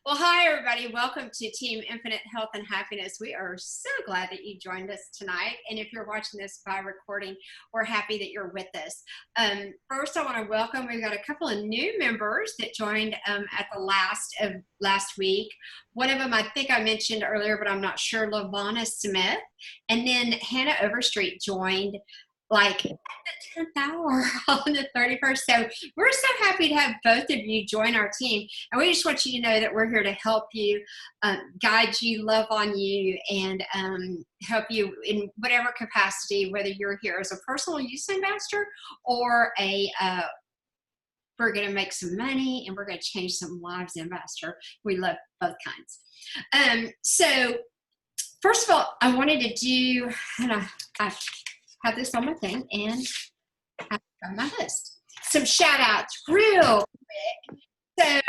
Well, hi, everybody. Welcome to Team Infinite Health and Happiness. We are so glad that you joined us tonight. And if you're watching this by recording, we're happy that you're with us. First, I want to welcome, we've got a couple of new members that joined at the last week. One of them, I think I mentioned earlier, but I'm not sure, Lavana Smith. And then Hannah Overstreet joined like at the 10th hour on the 31st. So we're so happy to have both of you join our team. And we just want you to know that we're here to help you, guide you, love on you, and help you in whatever capacity, whether you're here as a personal use ambassador or we're going to make some money and we're going to change some lives ambassador. We love both kinds. So first of all, I wanted to do, and I have this on my thing and on my list. Some shout outs real quick. So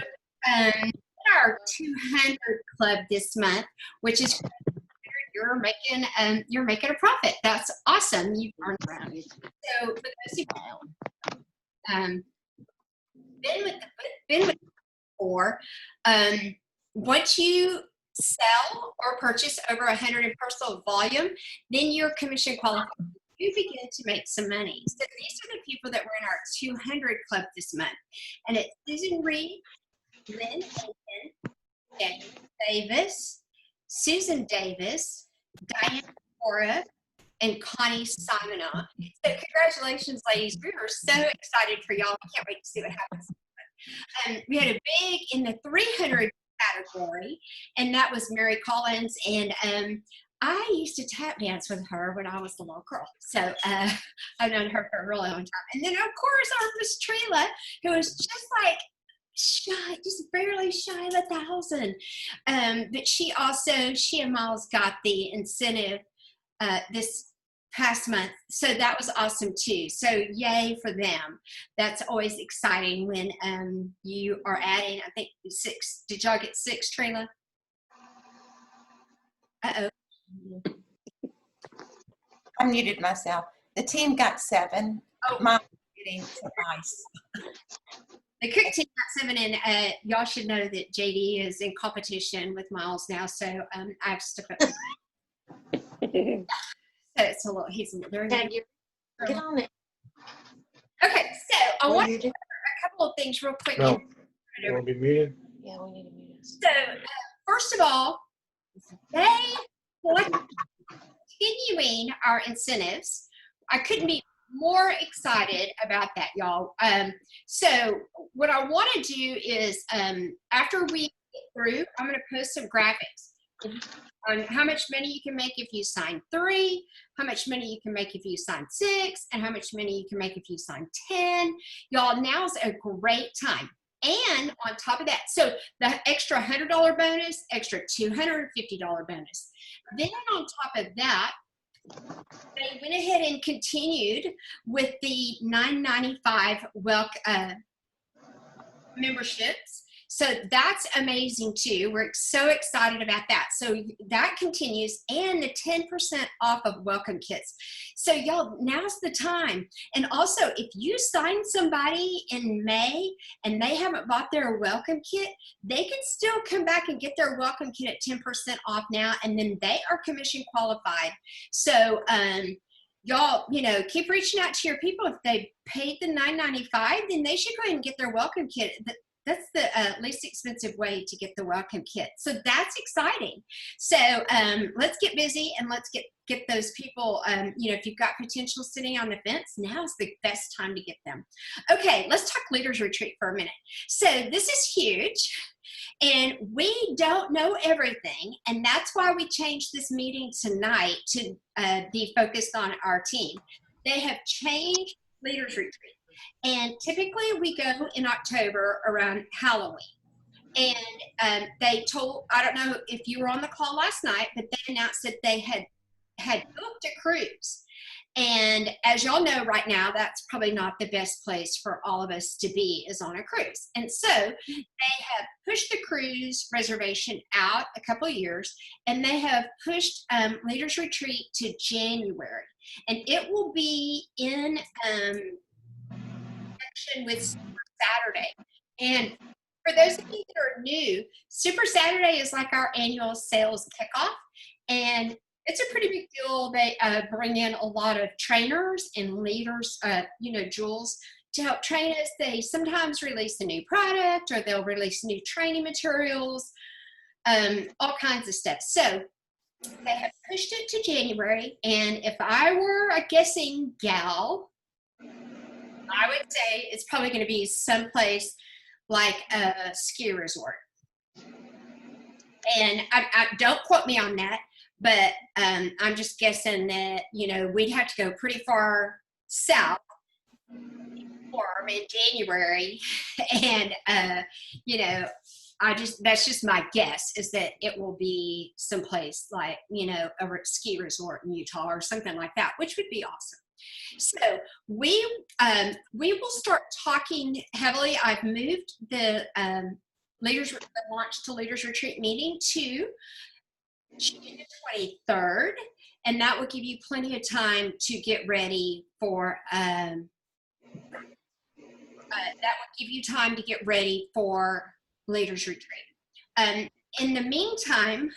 our 200 club this month, which is you're making a profit. That's awesome. You've earned around. So for those who been with before, once you sell or purchase over 100 in personal volume, then you're commission qualified. You begin to make some money. So these are the people that were in our 200 club this month. And it's Susan Reed, Lynn Aiken, Daniel Davis, Susan Davis, Diane Cora, and Connie Simonoff. So congratulations, ladies. We were so excited for y'all. We can't wait to see what happens. We had a big in the 300 category, and that was Mary Collins. And I used to tap dance with her when I was a little girl. So I've known her for a really long time. And then, of course, our Miss Trila, who was just like shy, just barely shy of 1,000. But she and Miles got the incentive this past month. So that was awesome too. So yay for them. That's always exciting when you are adding, I think 6. Did y'all get 6, Trila? Uh-oh. I muted myself. The team got 7. Oh, Mine getting some ice. The cook team got 7, and y'all should know that JD is in competition with Miles now. So I have to step up. So it's a little. He's very. Get on it. Okay, so I want to cover a couple of things real quick. No. You want to be muted? Yeah, we need to mute us. So first of all, they continuing our incentives. I couldn't be more excited about that, y'all. So what I want to do is after we get through, I'm going to post some graphics on how much money you can make if you sign 3, how much money you can make if you sign 6, and how much money you can make if you sign 10. Y'all, now's a great time. And on top of that, so the extra $100 bonus, extra $250 bonus. Then on top of that, they went ahead and continued with the $9.95 memberships. So that's amazing too. We're so excited about that. So that continues, and the 10% off of welcome kits. So y'all, now's the time. And also, if you sign somebody in May and they haven't bought their welcome kit, they can still come back and get their welcome kit at 10% off now, and then they are commission qualified. So y'all, keep reaching out to your people. If they paid the $9.95, then they should go ahead and get their welcome kit. That's the least expensive way to get the welcome kit. So that's exciting. So let's get busy and let's get those people, if you've got potential sitting on the fence, now's the best time to get them. Okay, let's talk Leaders Retreat for a minute. So this is huge. And we don't know everything, and that's why we changed this meeting tonight to be focused on our team. They have changed Leaders Retreat. And typically we go in October around Halloween. And they told, I don't know if you were on the call last night, but they announced that they had booked a cruise. And as y'all know right now, that's probably not the best place for all of us to be, is on a cruise. And so they have pushed the cruise reservation out a couple of years, and they have pushed Leaders Retreat to January. And it will be in with Saturday. And For those of you that are new, Super Saturday is like our annual sales kickoff, and it's a pretty big deal. They bring in a lot of trainers and leaders, Jules, to help train us. They sometimes release a new product, or they'll release new training materials, all kinds of stuff. So they have pushed it to January, and if I were a guessing gal, I would say it's probably going to be someplace like a ski resort. And I don't quote me on that, but I'm just guessing that, we'd have to go pretty far south in January. And, that's just my guess, is that it will be someplace like, a ski resort in Utah or something like that, which would be awesome. So we will start talking heavily. I've moved the Launch to Leaders Retreat meeting to June the 23rd, and that will give you plenty of time to get ready for Leaders Retreat. In the meantime,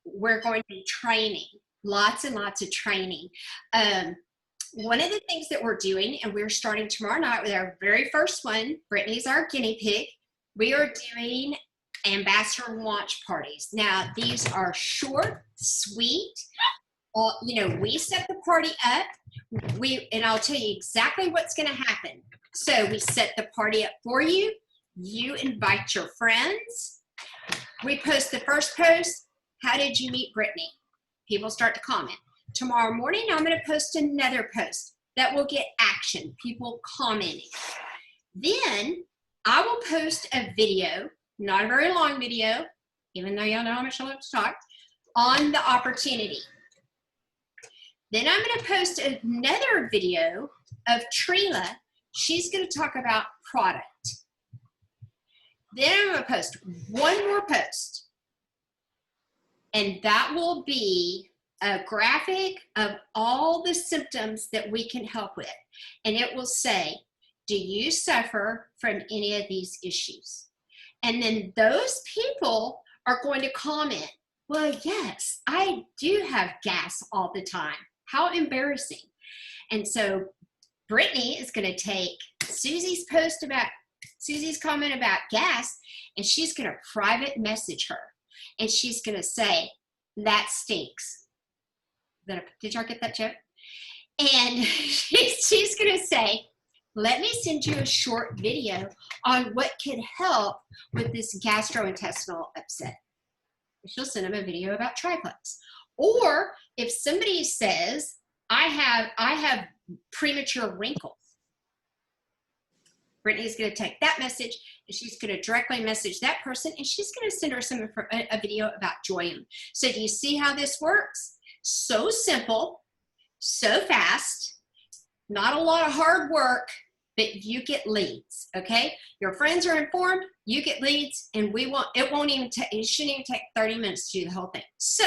we're going to be training, lots and lots of training. One of the things that we're doing, and we're starting tomorrow night with our very first one, Brittany's our guinea pig, we are doing ambassador launch parties. Now, these are short, sweet. We set the party up. And I'll tell you exactly what's going to happen. So we set the party up for you. You invite your friends. We post the first post. How did you meet Brittany? People start to comment. Tomorrow morning, I'm going to post another post that will get action, people commenting. Then I will post a video, not a very long video, even though y'all know how much I love to talk, on the opportunity. Then I'm going to post another video of Trila. She's going to talk about product. Then I'm going to post one more post, and that will be a graphic of all the symptoms that we can help with. And it will say, do you suffer from any of these issues? And then those people are going to comment, well, yes, I do have gas all the time. How embarrassing. And so Brittany is going to take Susie's comment about gas, and she's going to private message her. And she's going to say, that stinks. Did y'all get that joke? And she's going to say, let me send you a short video on what can help with this gastrointestinal upset. She'll send them a video about triplex. Or if somebody says, I have premature wrinkles, Brittany's going to take that message, and she's going to directly message that person, and she's going to send her a video about Joyum. So do you see how this works? So simple, so fast, not a lot of hard work, but you get leads, okay? Your friends are informed, you get leads, and it shouldn't even take 30 minutes to do the whole thing. So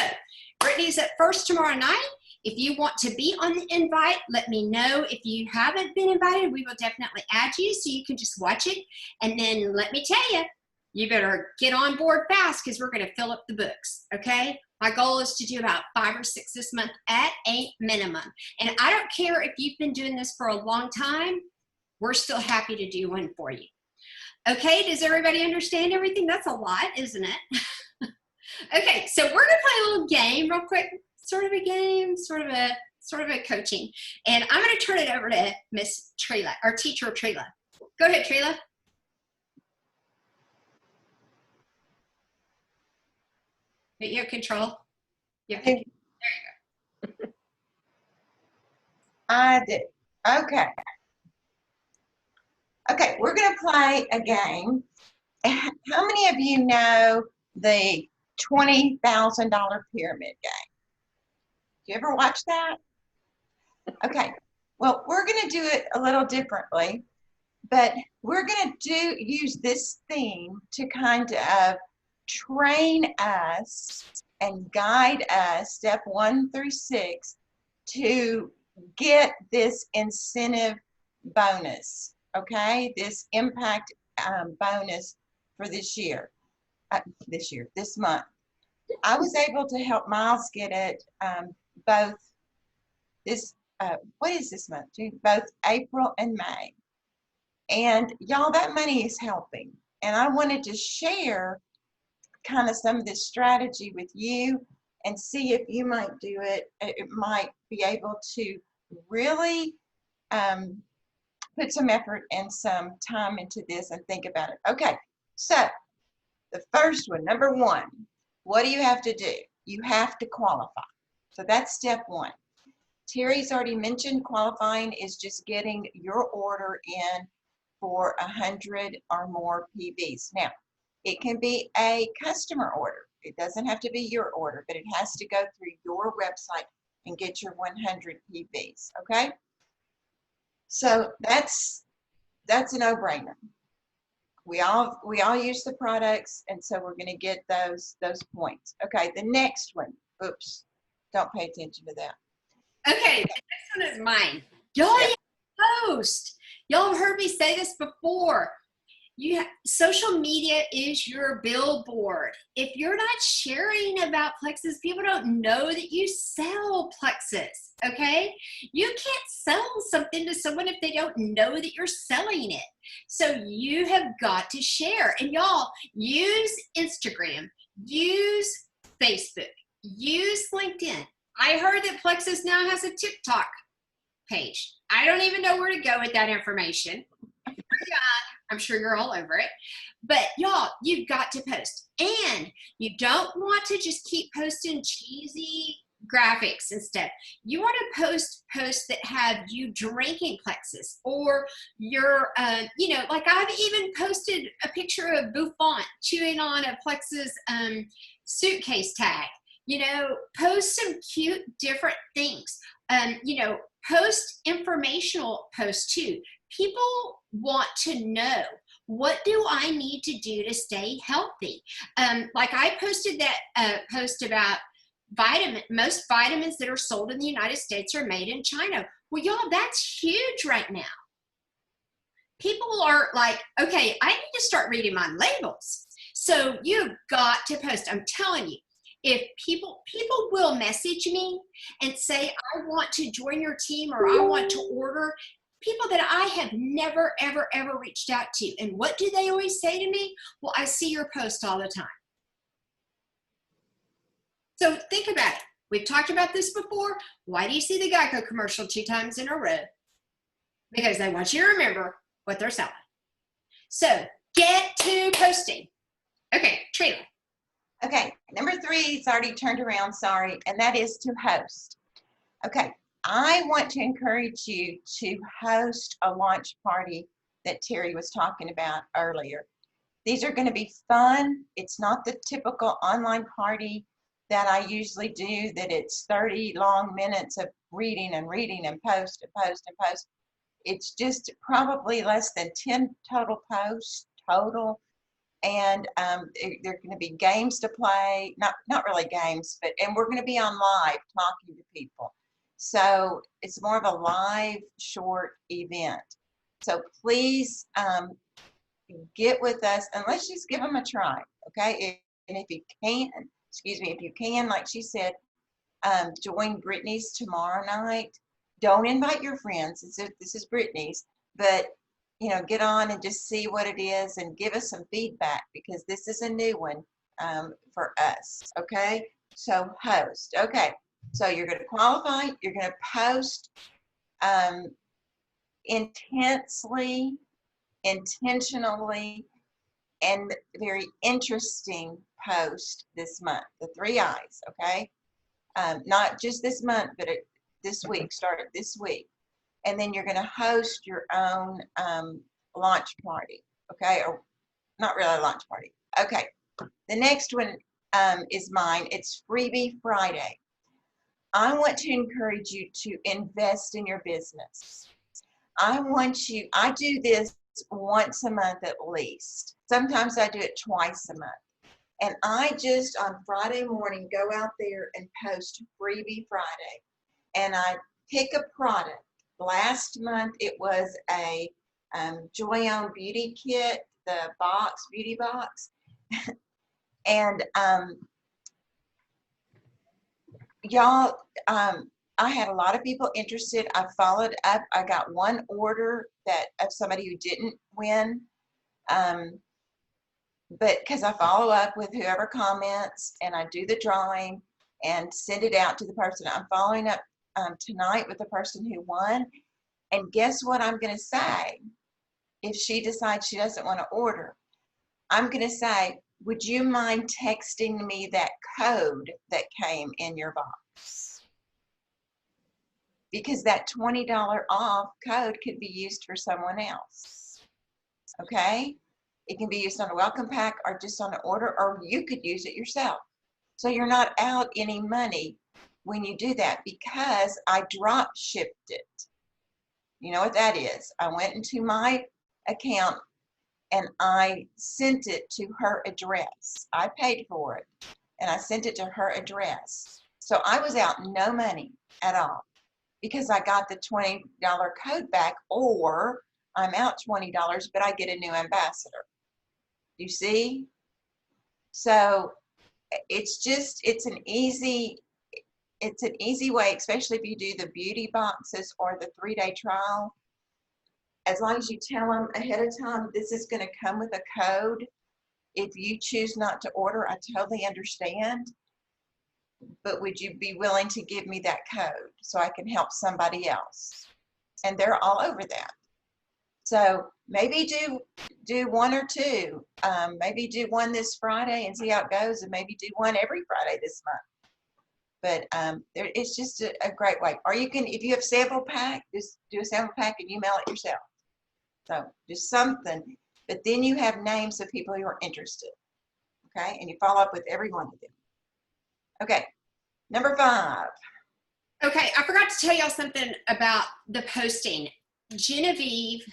Brittany's at first tomorrow night. If you want to be on the invite, let me know. If you haven't been invited, we will definitely add you so you can just watch it. And then let me tell you, you better get on board fast, because we're going to fill up the books, okay? My goal is to do about 5 or 6 this month at a minimum. And I don't care if you've been doing this for a long time, we're still happy to do one for you. Okay, does everybody understand everything? That's a lot, isn't it? Okay, so we're gonna play a little game real quick, sort of a game, sort of a coaching. And I'm gonna turn it over to Miss Trila, our teacher Trila. Go ahead, Trila. You have control. Yeah. There you go. I did. Okay. Okay, we're going to play a game. How many of you know the $20,000 pyramid game? Do you ever watch that? Okay, well, we're going to do it a little differently, but we're going to use this theme to kind of train us and guide us, step 1 through 6, to get this incentive bonus, okay? This impact bonus for this month. I was able to help Miles get it both this, what is this month? June, both April and May. And y'all, that money is helping. And I wanted to share kind of some of this strategy with you and see if you might do it. It might be able to really put some effort and some time into this and think about it. Okay, so the first one, number one, what do you have to do? You have to qualify. So that's step one. Terry's already mentioned qualifying is just getting your order in for 100 or more PVs. Now, it can be a customer order. It doesn't have to be your order, but it has to go through your website and get your 100 PVs, okay? So that's a no-brainer. We all use the products, and so we're going to get those points. Okay, the next one. Oops, don't pay attention to that. Okay, the next one is mine. Y'all post. Y'all have heard me say this before. Social media is your billboard. If you're not sharing about Plexus, people don't know that you sell Plexus, okay? You can't sell something to someone if they don't know that you're selling it. So you have got to share. And y'all, use Instagram, use Facebook, use LinkedIn. I heard that Plexus now has a TikTok page. I don't even know where to go with that information. I'm sure you're all over it. But y'all, you've got to post. And you don't want to just keep posting cheesy graphics and stuff. You want to post posts that have you drinking Plexus, or your, like I've even posted a picture of Buffon chewing on a Plexus suitcase tag. Post some cute different things. Post informational posts too. People want to know, what do I need to do to stay healthy? Like I posted that post about most vitamins that are sold in the United States are made in China. Well, y'all, that's huge right now. People are like, okay, I need to start reading my labels. So you've got to post. I'm telling you, if people will message me and say, I want to join your team, or I want to order, people that I have never, ever, ever reached out to. And what do they always say to me? Well, I see your post all the time. So think about it. We've talked about this before. Why do you see the Geico commercial 2 times in a row? Because they want you to remember what they're selling. So get to posting. Okay, Trina. Okay, number 3, it's already turned around, sorry, and that is to host. Okay, I want to encourage you to host a launch party that Terry was talking about earlier. These are going to be fun. It's not the typical online party that I usually do, that it's 30 long minutes of reading and post and post and post. It's just probably less than 10 total posts total. And there are going to be games to play, not really games, and we're going to be on live talking to people. So it's more of a live short event. So please get with us and let's just give them a try, okay? And if you can, like she said, join Brittany's tomorrow night. Don't invite your friends. This is Brittany's, but get on and just see what it is and give us some feedback, because this is a new one for us, okay? So host, okay. So you're going to qualify, you're going to post intensely, intentionally, and very interesting post this month, the 3 I's, okay? Not just this month, but this week, start it this week. And then you're going to host your own launch party, okay? Or not really a launch party. Okay, the next one is mine. It's Freebie Friday. I want to encourage you to invest in your business. I do this once a month at least. Sometimes I do it twice a month. And I just on Friday morning go out there and post Freebie Friday. And I pick a product. Last month it was a Joy On Beauty Kit the box, beauty box. And y'all, I had a lot of people interested. I followed up. I got one order that of somebody who didn't win. But because I follow up with whoever comments and I do the drawing and send it out to the person. I'm following up tonight with the person who won. And guess what I'm going to say if she decides she doesn't want to order? I'm going to say, would you mind texting me that code that came in your box? Because that $20 off code could be used for someone else. Okay? It can be used on a welcome pack or just on an order, or you could use it yourself. So you're not out any money when you do that, because I drop shipped it. You know what that is? I went into my account and I sent it to her address. I paid for it and I sent it to her address. So I was out no money at all because I got the $20 code back, or I'm out $20, but I get a new ambassador. You see? So it's an easy way, especially if you do the beauty boxes or the 3-day trial. As long as you tell them ahead of time, this is going to come with a code. If you choose not to order, I totally understand. But would you be willing to give me that code so I can help somebody else? And they're all over that. So maybe do one or two. Maybe do one this Friday and see how it goes, and maybe do one every Friday this month. But it's just a great way. Or you can, if you have sample pack, just do a sample pack and you mail it yourself. So just something. But then you have names of people who are interested. Okay, and you follow up with every one of them. Okay, number 5. Okay, I forgot to tell y'all something about the posting. Genevieve,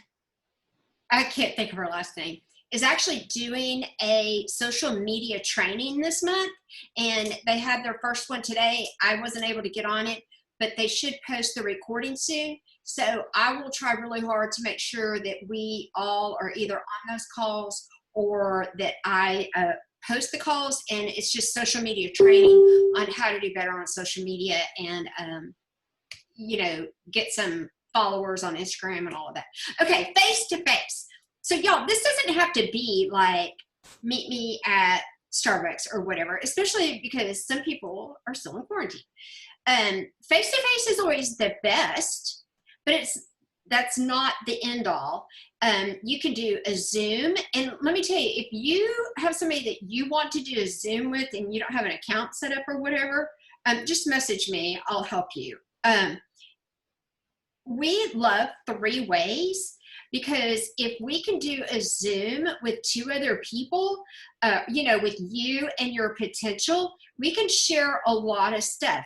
I can't think of her last name, is actually doing a social media training this month, and they had their first one today. I wasn't able to get on it, but they should post the recording soon. So I will try really hard to make sure that we all are either on those calls or that I post the calls, and it's just social media training on how to do better on social media and, you know, get some followers on Instagram and all of that. Okay, face-to-face. So y'all, this doesn't have to be like meet me at Starbucks or whatever, especially because some people are still in quarantine. Face-to-face is always the best, but that's not the end all. You can do a Zoom, and let me tell you, if you have somebody that you want to do a Zoom with and you don't have an account set up or whatever, just message me, I'll help you. We love 3 ways, because if we can do a Zoom with 2 other people, you know, with you and your potential, we can share a lot of stuff.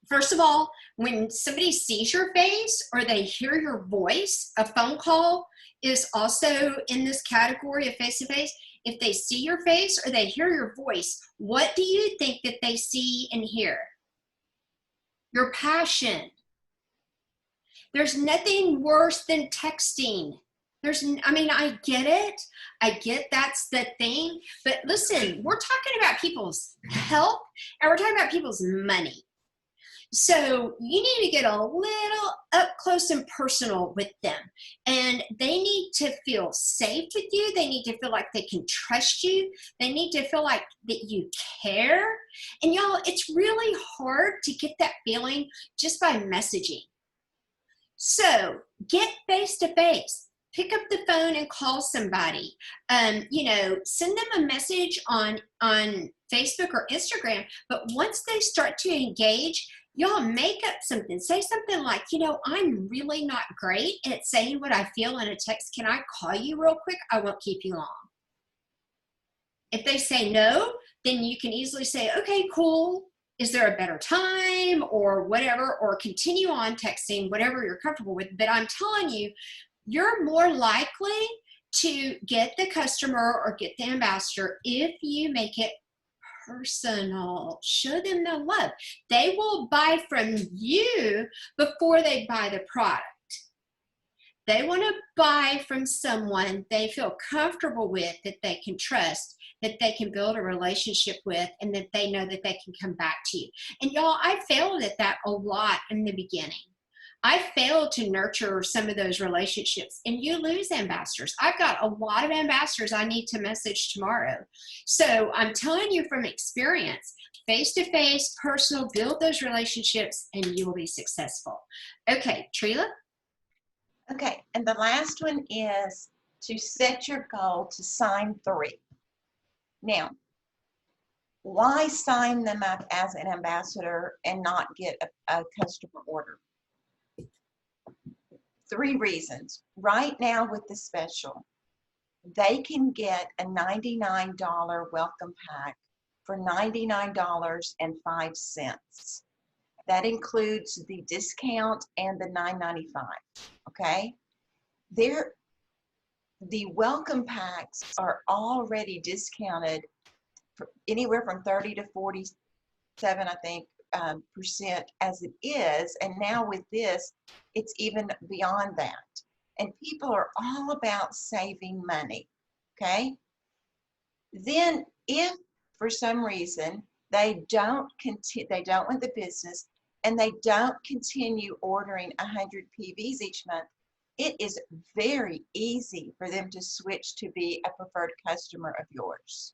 First of all, when somebody sees your face or they hear your voice, a phone call is also in this category of face-to-face. If they see your face or they hear your voice, what do you think that they see and hear? Your passion. There's nothing worse than texting. I get it. I get that's the thing. But listen, we're talking about people's health and we're talking about people's money. So you need to get a little up close and personal with them. And they need to feel safe with you. They need to feel like they can trust you. They need to feel like that you care. And y'all, it's really hard to get that feeling just by messaging. So get face to face. Pick up the phone and call somebody. You know, send them a message on Facebook or Instagram. But once they start to engage, y'all make up something. Say something like, you know, I'm really not great at saying what I feel in a text. Can I call you real quick? I won't keep you long. If they say no, then you can easily say, okay, cool. Is there a better time or whatever, or continue on texting, whatever you're comfortable with. But I'm telling you, you're more likely to get the customer or get the ambassador if you make it personal. Show them the love. They will buy from you before they buy the product. They want to buy from someone they feel comfortable with, that they can trust, that they can build a relationship with, and that they know that they can come back to you. And y'all, I failed at that a lot in the beginning. I failed to nurture some of those relationships, and you lose ambassadors. I've got a lot of ambassadors I need to message tomorrow. So I'm telling you from experience, face-to-face, personal, build those relationships and you will be successful. Okay, Trila? Okay, and the last one is to set your goal to sign 3. Now, why sign them up as an ambassador and not get a customer order? 3 reasons. Right now with the special, they can get a $99 welcome pack for $99.05. That includes the discount and the $9.95. Okay? The welcome packs are already discounted for anywhere from 30 to 47, I think, percent as it is. And now with this, it's even beyond that. And people are all about saving money. Okay? Then if for some reason they don't want the business and they don't continue ordering 100 PVs each month, it is very easy for them to switch to be a preferred customer of yours.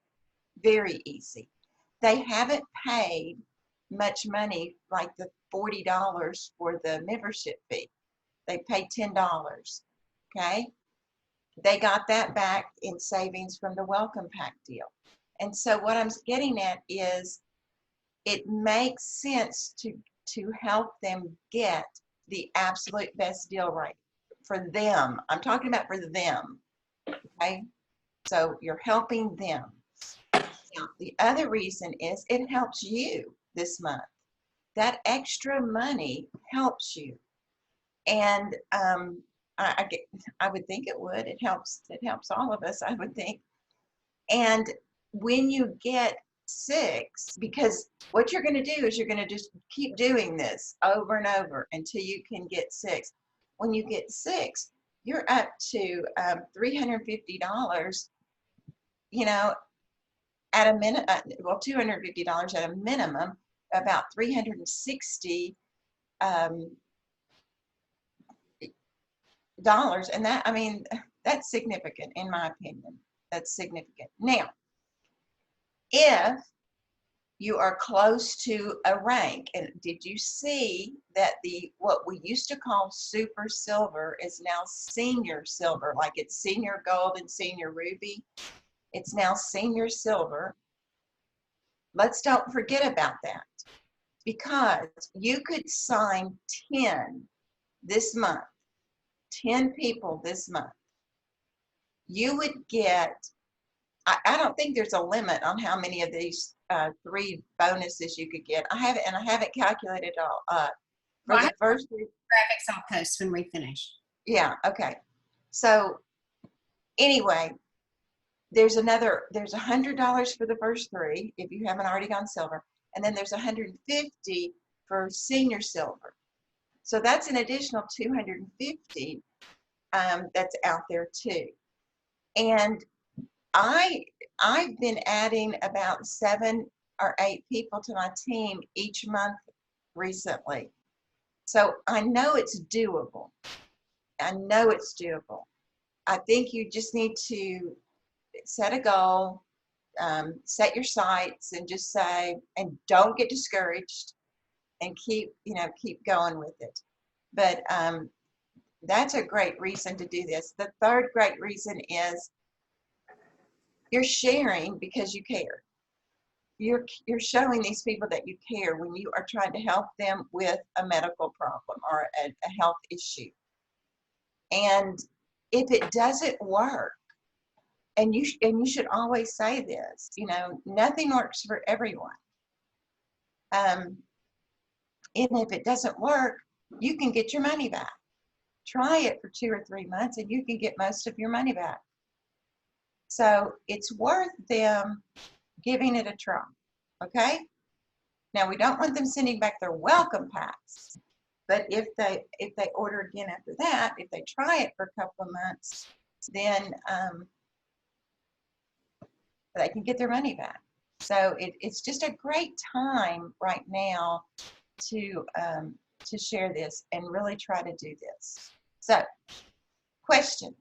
Very easy. They haven't paid much money, like the $40 for the membership fee. They paid $10. Okay? They got that back in savings from the welcome pack deal. And so what I'm getting at is it makes sense to help them get the absolute best deal right for them. I'm talking about for them. Okay? So you're helping them. Now, the other reason is it helps you this month. That extra money helps you. And I would think it would. It helps all of us, I would think. And when you get 6, because what you're going to do is you're going to just keep doing this over and over until you can get 6. When you get 6, you're up to $350, you know, at a minute, well, $250 at a minimum, about $360 dollars. And that, I mean, that's significant in my opinion. That's significant. Now, if you are close to a rank, and did you see that what we used to call super silver is now senior silver, like it's senior gold and senior ruby? It's now senior silver. Let's don't forget about that, because you could sign 10 this month, 10 people this month. You would get, I don't think there's a limit on how many of these 3 bonuses you could get. I haven't calculated it all up. For Well, the first 3, graphics I'll post when we finish. yeah, okay. So anyway, there's $100 for the first 3 if you haven't already gone silver, and then there's $150 for senior silver. So that's an additional $250 that's out there too. And I've been adding about 7 or 8 people to my team each month recently. So I know it's doable. I know it's doable. I think you just need to set a goal, set your sights, and just say, and don't get discouraged, and keep going with it. But that's a great reason to do this. The third great reason is you're sharing because you care. You're showing these people that you care when you are trying to help them with a medical problem or a health issue. And if it doesn't work, and you should always say this, nothing works for everyone. And if it doesn't work, you can get your money back. Try it for 2 or 3 months and you can get most of your money back. So it's worth them giving it a try, okay? Now, we don't want them sending back their welcome packs, But if they order again after that, if they try it for a couple of months, then they can get their money back. So it's just a great time right now to share this and really try to do this. So, questions?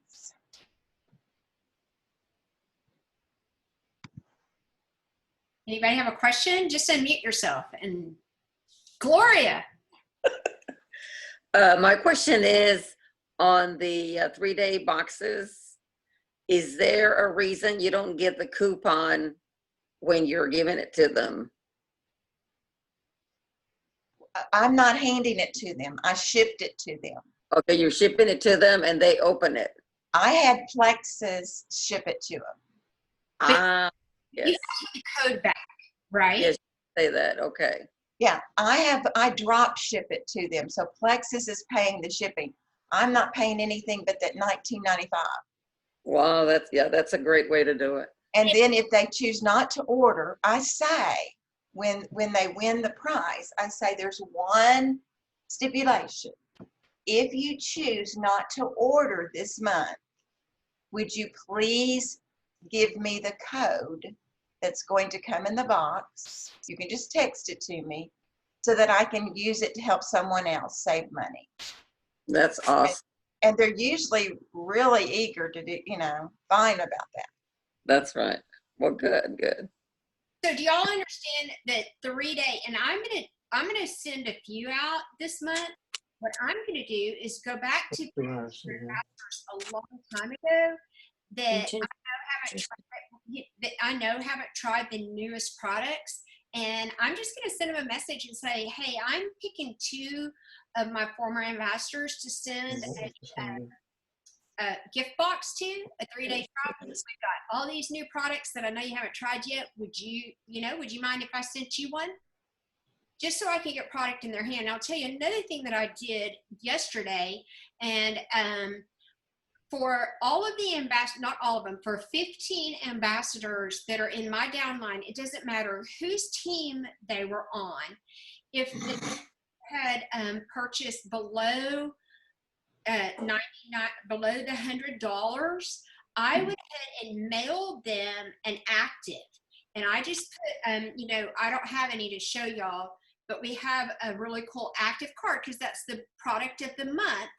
Anybody have a question? Just unmute yourself. And Gloria. My question is on the 3-day boxes, is there a reason you don't get the coupon when you're giving it to them? I'm not handing it to them. I shipped it to them. Okay, you're shipping it to them and they open it. I had Plexus ship it to them. Ah, You yes, have to get the code back, right? yes, say that, okay. Yeah, I drop ship it to them. So Plexus is paying the shipping. I'm not paying anything but that $19.95. Wow, that's a great way to do it. And then if they choose not to order, I say, when they win the prize, I say there's one stipulation. If you choose not to order this month, would you please give me the code that's going to come in the box? You can just text it to me so that I can use it to help someone else save money. That's awesome. And they're usually really eager to do, fine about that. That's right. Well, good. So do y'all understand that 3-day, and I'm gonna send a few out this month. What I'm gonna do is go back to That's nice, yeah. a long time ago that Mm-hmm. I know haven't tried the newest products, and I'm just going to send them a message and say, hey, I'm picking 2 of my former ambassadors to send a gift box to, a 3-day trial. We've got all these new products that I know you haven't tried yet. Would you mind if I sent you one? Just so I can get product in their hand. I'll tell you another thing that I did yesterday, and for all of the ambassadors, not all of them, for 15 ambassadors that are in my downline, it doesn't matter whose team they were on. If they had purchased below $99, below the $100, I went ahead and mailed them an active. And I just put, I don't have any to show y'all, but we have a really cool active card because that's the product of the month.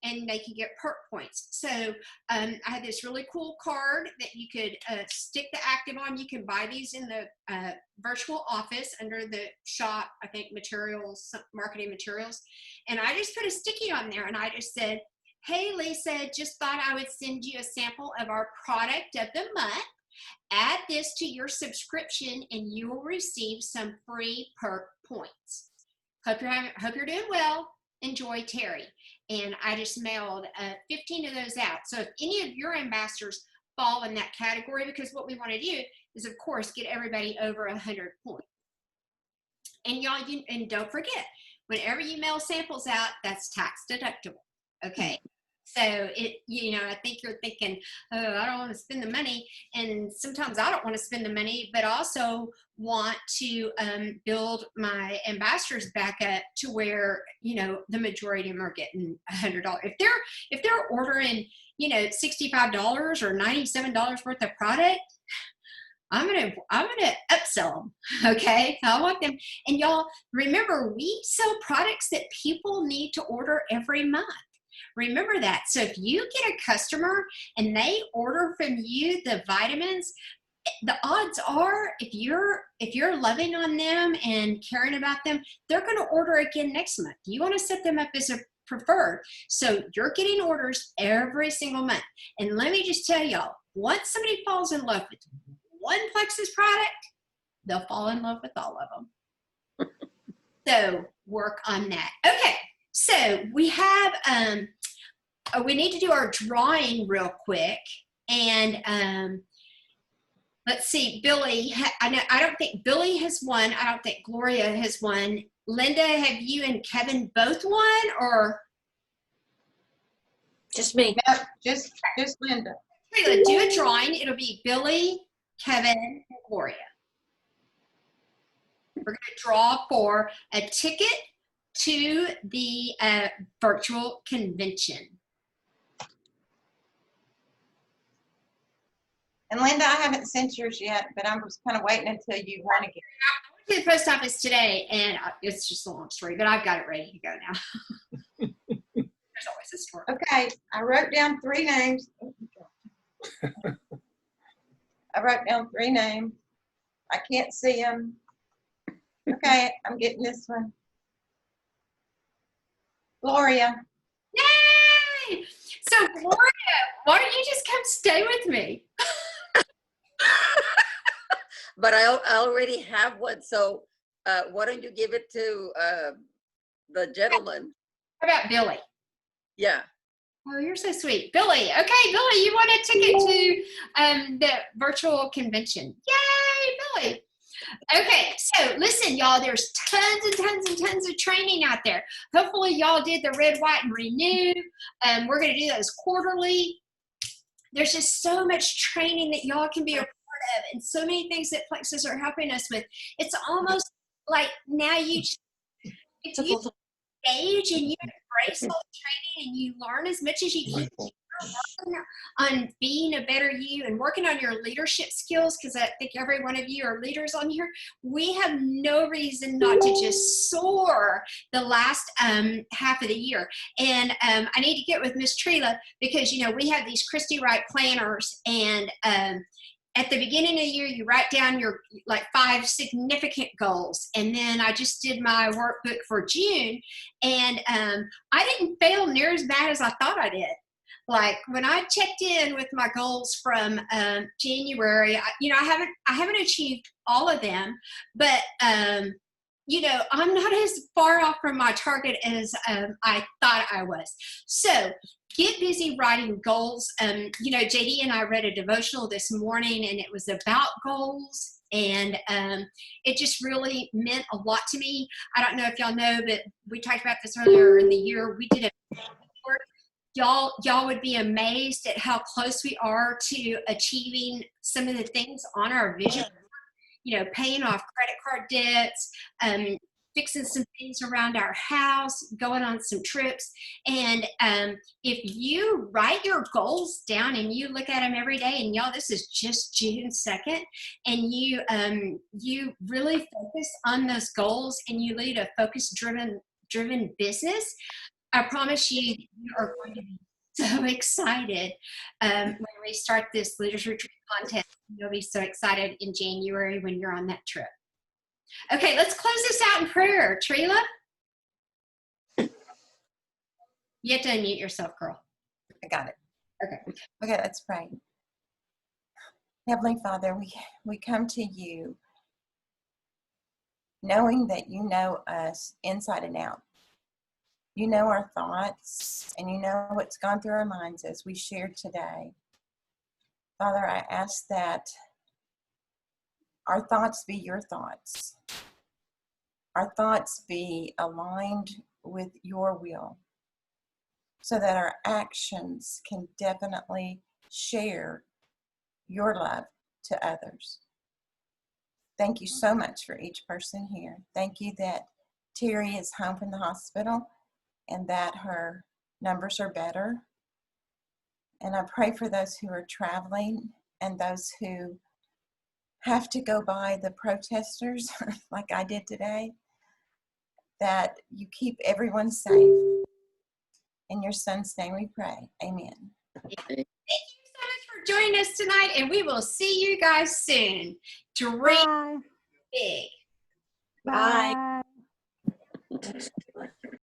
And they can get perk points. So I had this really cool card that you could stick the active on. You can buy these in the virtual office under the shop, I think, materials, marketing materials. And I just put a sticky on there and I just said, hey, Lisa, just thought I would send you a sample of our product of the month. Add this to your subscription and you will receive some free perk points. Hope you're doing well. Enjoy, Terry. And I just mailed 15 of those out. So if any of your ambassadors fall in that category, because what we want to do is, of course, get everybody over 100 points. And y'all, and don't forget, whenever you mail samples out, that's tax deductible. Okay. So I think you're thinking, oh, I don't want to spend the money. And sometimes I don't want to spend the money, but also want to build my ambassadors back up to where, the majority of them are getting $100. If they're ordering, $65 or $97 worth of product, I'm gonna upsell them. Okay. I want them. And y'all remember, we sell products that people need to order every month. Remember that. So if you get a customer and they order from you the vitamins, the odds are if you're loving on them and caring about them, they're going to order again next month. You want to set them up as a preferred. So you're getting orders every single month. And let me just tell y'all, once somebody falls in love with one Plexus product, they'll fall in love with all of them. So work on that. Okay. So we have, we need to do our drawing real quick. And let's see, Billy, I don't think Billy has won. I don't think Gloria has won. Linda, have you and Kevin both won, or? Just me. No, just Linda. Let's do a drawing. It'll be Billy, Kevin, and Gloria. We're going to draw for a ticket to the virtual convention. And Linda, I haven't sent yours yet, but I'm just kind of waiting until you run again. I went to the post office today, and it's just a long story, but I've got it ready to go now. There's always a story. Okay, I wrote down 3 names. I wrote down 3 names. I can't see them. Okay, I'm getting this one. Gloria. Yay! So, Gloria, why don't you just come stay with me? But I already have one, so why don't you give it to the gentleman? How about Billy? Yeah. Oh, you're so sweet. Billy. Okay, Billy, you want a ticket to the virtual convention. Yay, Billy. Okay, so listen, y'all, there's tons and tons and tons of training out there. Hopefully y'all did the Red, White, and Renew. We're going to do those quarterly. There's just so much training that y'all can be a part of, and so many things that Plexus are helping us with. It's almost like now you engage and you embrace all the training and you learn as much as you can. You're working on being a better you and working on your leadership skills, because I think every one of you are leaders on here. We have no reason not to just soar the last half of the year. And I need to get with Miss Trila, because, you know, we have these Christy Wright planners, and at the beginning of the year, you write down your 5 significant goals. And then I just did my workbook for June, and I didn't fail near as bad as I thought I did. Like when I checked in with my goals from January, I haven't achieved all of them, but you know, I'm not as far off from my target as I thought I was. So get busy writing goals. You know, JD and I read a devotional this morning, and it was about goals. And it just really meant a lot to me. I don't know if y'all know, but we talked about this earlier in the year. We did a report. Y'all would be amazed at how close we are to achieving some of the things on our vision. You know, paying off credit card debts, fixing some things around our house, going on some trips. And if you write your goals down and you look at them every day, and y'all, this is just June 2nd, and you really focus on those goals and you lead a focus-driven business, I promise you, you are going to be so excited when we start this Leaders Retreat contest. You'll be so excited in January when you're on that trip. Okay, let's close this out in prayer. Trila? You have to unmute yourself, girl. I got it. Okay. Okay, let's pray. Heavenly Father, we come to you knowing that you know us inside and out. You know our thoughts, and you know what's gone through our minds as we shared today. Father, I ask that our thoughts be your thoughts. Our thoughts be aligned with your will, so that our actions can definitely share your love to others. Thank you so much for each person here. Thank you that Terry is home from the hospital and that her numbers are better. And I pray for those who are traveling and those who have to go by the protesters like I did today, that you keep everyone safe. In your son's name we pray. Amen. Thank you so much for joining us tonight, and we will see you guys soon. Dream Bye. big. Bye.